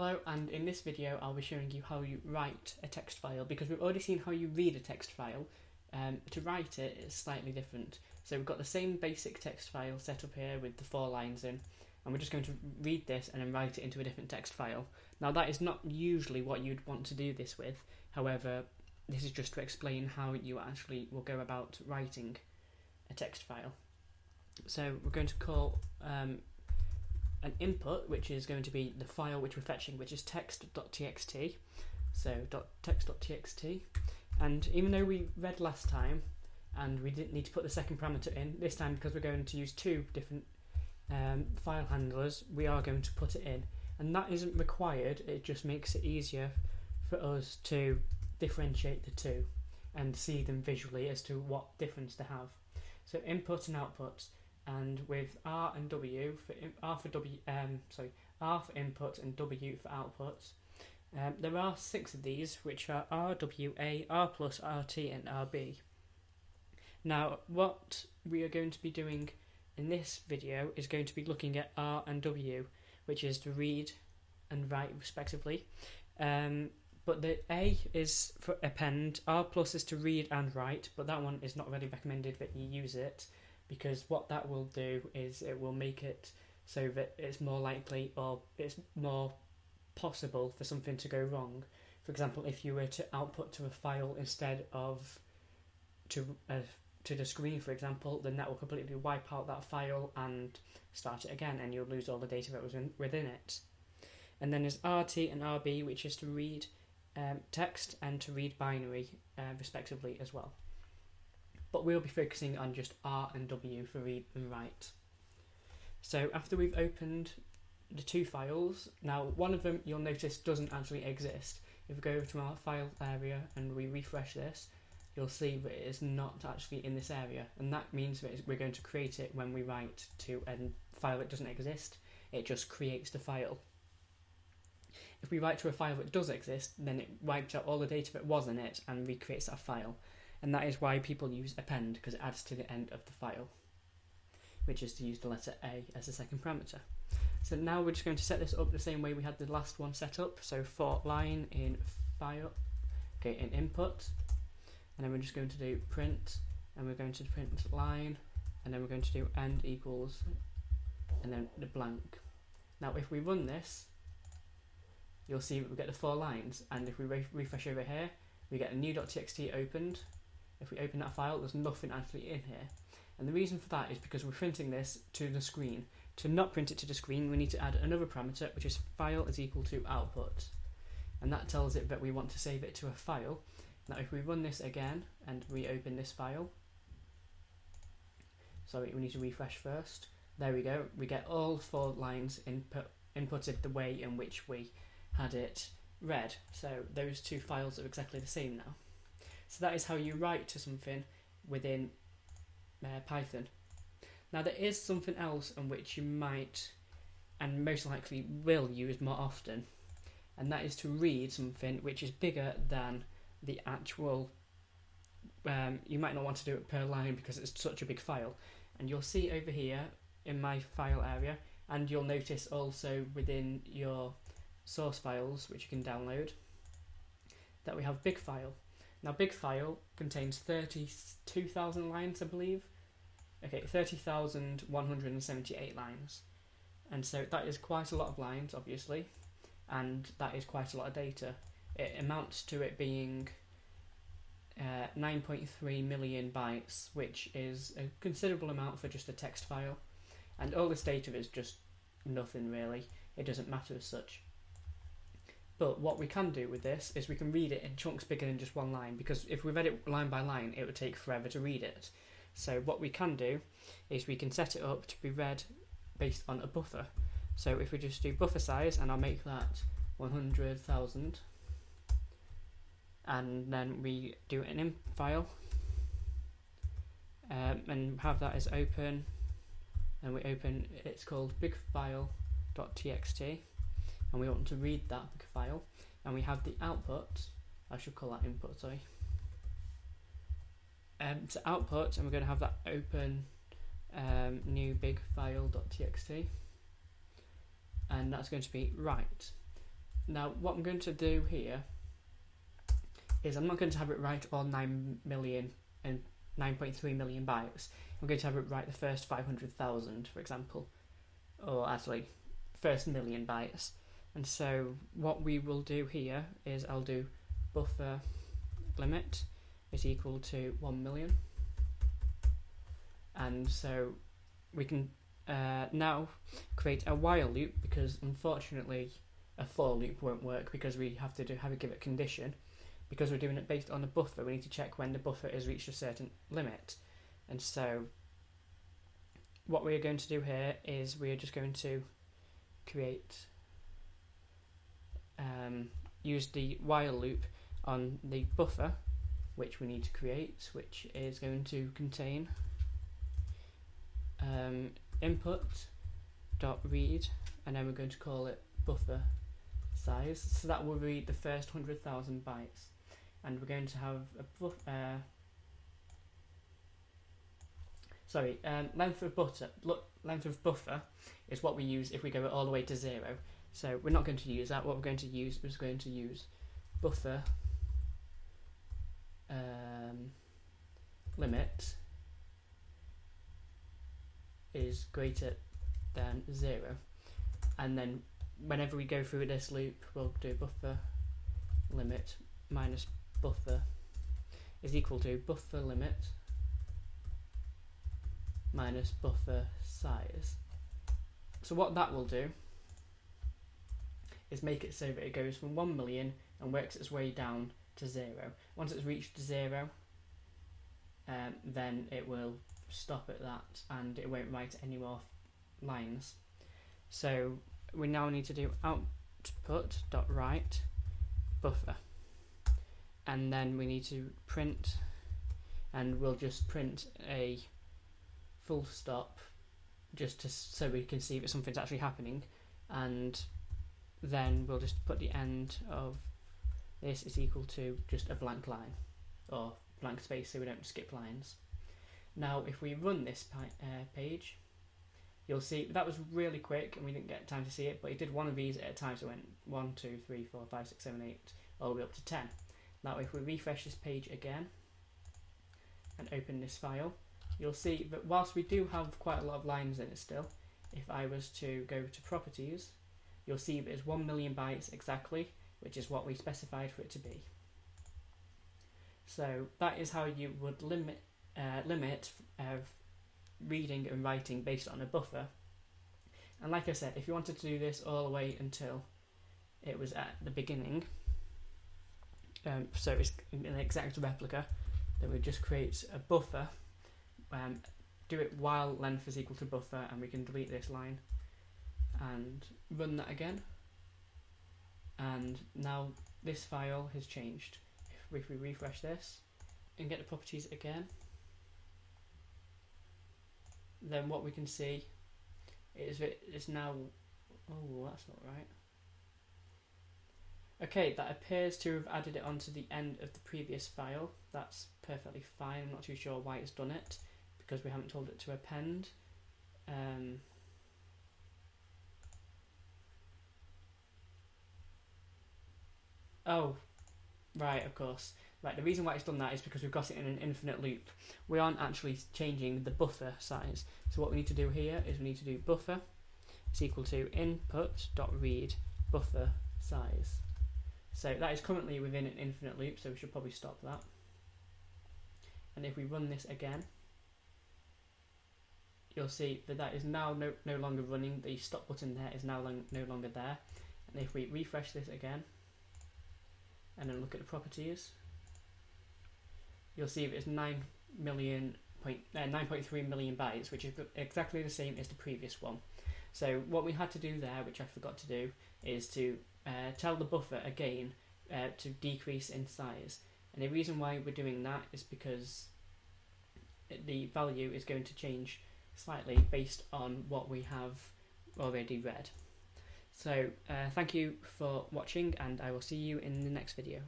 Hello, and in this video I'll be showing you how you write a text file, because we've already seen how you read a text file. To write it is slightly different. So we've got the same basic text file set up here with the 4 lines in, and we're just going to read this and then write it into a different text file. Now that is not usually what you'd want to do this with, however this is just to explain how you actually will go about writing a text file. So we're going to call an input, which is going to be the file which we're fetching, which is text.txt. So text.txt, and even though we read last time and we didn't need to put the second parameter in, this time because we're going to use 2 different file handlers, we are going to put it in, and that isn't required. It just makes it easier for us to differentiate the two and see them visually as to what difference they have. So input and output. And with R and W for R for input and W for output, there are 6 of these, which are R, W, A, R plus, RT, and RB. Now, what we are going to be doing in this video is going to be looking at R and W, which is to read and write respectively. But the A is for append, R plus is to read and write, but that one is not really recommended that you use it, because what that will do is it will make it so that it's more likely or it's more possible for something to go wrong. For example, if you were to output to a file instead of to the screen, for example, then that will completely wipe out that file and start it again, and you'll lose all the data that was within it. And then there's RT and RB, which is to read text and to read binary respectively as well. But we'll be focusing on just R and W for read and write. So after we've opened the 2 files, now one of them you'll notice doesn't actually exist. If we go over to our file area and we refresh this, you'll see that it is not actually in this area, and that means that we're going to create it when we write to a file that doesn't exist. It just creates the file. If we write to a file that does exist, then it wipes out all the data that was in it and recreates that file. And that is why people use append, because it adds to the end of the file, which is to use the letter A as the second parameter. So now we're just going to set this up the same way we had the last one set up. So for line in file, in input, and then we're just going to do print, and we're going to print line, and then we're going to do end equals, and then the blank. Now if we run this, you'll see that we get the 4 lines, and if we refresh over here, we get a new .txt opened. If we open that file, there's nothing actually in here. And the reason for that is because we're printing this to the screen. To not print it to the screen, we need to add another parameter, which is file is equal to output. And that tells it that we want to save it to a file. Now if we run this again and reopen this file, sorry, we need to refresh first. There we go, we get all 4 lines inputted the way in which we had it read. So those 2 files are exactly the same now. So that is how you write to something within Python. Now there is something else in which you might, and most likely will, use more often, and that is to read something which is bigger than the actual, you might not want to do it per line because it's such a big file. And you'll see over here in my file area, and you'll notice also within your source files, which you can download, that we have big file. Now big file contains 32,000 lines, I believe. Okay, 30,178 lines. And so that is quite a lot of lines, obviously, and that is quite a lot of data. It amounts to it being 9.3 million bytes, which is a considerable amount for just a text file. And all this data is just nothing really. It doesn't matter as such. But what we can do with this is we can read it in chunks bigger than just 1 line, because if we read it line by line, it would take forever to read it. So what we can do is we can set it up to be read based on a buffer. So if we just do buffer size, and I'll make that 100,000, and then we do an inp file, and have that as open, and we open, it's called bigfile.txt, and we want to read that big file, and we have the output, I should call that input, sorry, to output, and we're going to have that open new bigfile.txt, and that's going to be write. Now what I'm going to do here is I'm not going to have it write all 9 million and 9.3 million bytes. I'm going to have it write the first 500,000, for example, or actually first million bytes. And so what we will do here is I'll do buffer limit is equal to 1 million. And so we can now create a while loop, because unfortunately a for loop won't work because we have to give it a condition. Because we're doing it based on a buffer, we need to check when the buffer has reached a certain limit. And so what we're going to do here is we're just going to create use the while loop on the buffer which we need to create, which is going to contain input.read, and then we're going to call it buffer size. So that will read the first 100,000 bytes, and we're going to have a length of buffer is what we use if we go all the way to 0. So we're not going to use that. What we're going to use is buffer limit is greater than 0, and then whenever we go through this loop we'll do buffer limit minus buffer is equal to buffer limit minus buffer size. So what that will do is make it so that it goes from 1 million and works its way down to 0. Once it's reached 0, then it will stop at that and it won't write any more lines. So we now need to do output.write buffer, and then we need to print, and we'll just print a full stop just so we can see if something's actually happening, and then we'll just put the end of this is equal to just a blank line or blank space so we don't skip lines. Now if we run this page, you'll see that was really quick and we didn't get time to see it, but it did one of these at a time, so it went 1, 2, 3, 4, 5, 6, 7, 8 all the way up to 10. Now if we refresh this page again and open this file, you'll see that whilst we do have quite a lot of lines in it still, if I was to go to properties, you'll see that it's 1 million bytes exactly, which is what we specified for it to be. So that is how you would limit reading and writing based on a buffer. And like I said, if you wanted to do this all the way until it was at the beginning, so it's an exact replica, then we just create a buffer, do it while length is equal to buffer, and we can delete this line and run that again, and now this file has changed. If we refresh this and get the properties again, then what we can see is that it's now, oh, that's not right. Okay, that appears to have added it onto the end of the previous file. That's perfectly fine. I'm not too sure why it's done it, because we haven't told it to append. Oh, right, of course. Right, the reason why it's done that is because we've got it in an infinite loop. We aren't actually changing the buffer size. So what we need to do here is we need to do buffer is equal to input.read buffer size. So that is currently within an infinite loop, so we should probably stop that. And if we run this again, you'll see that that is now no longer running. The stop button there is now no longer there. And if we refresh this again, and then look at the properties, you'll see that it's 9.3 million bytes, which is exactly the same as the previous one. So what we had to do there, which I forgot to do, is to tell the buffer again to decrease in size. And the reason why we're doing that is because the value is going to change slightly based on what we have already read. So thank you for watching, and I will see you in the next video.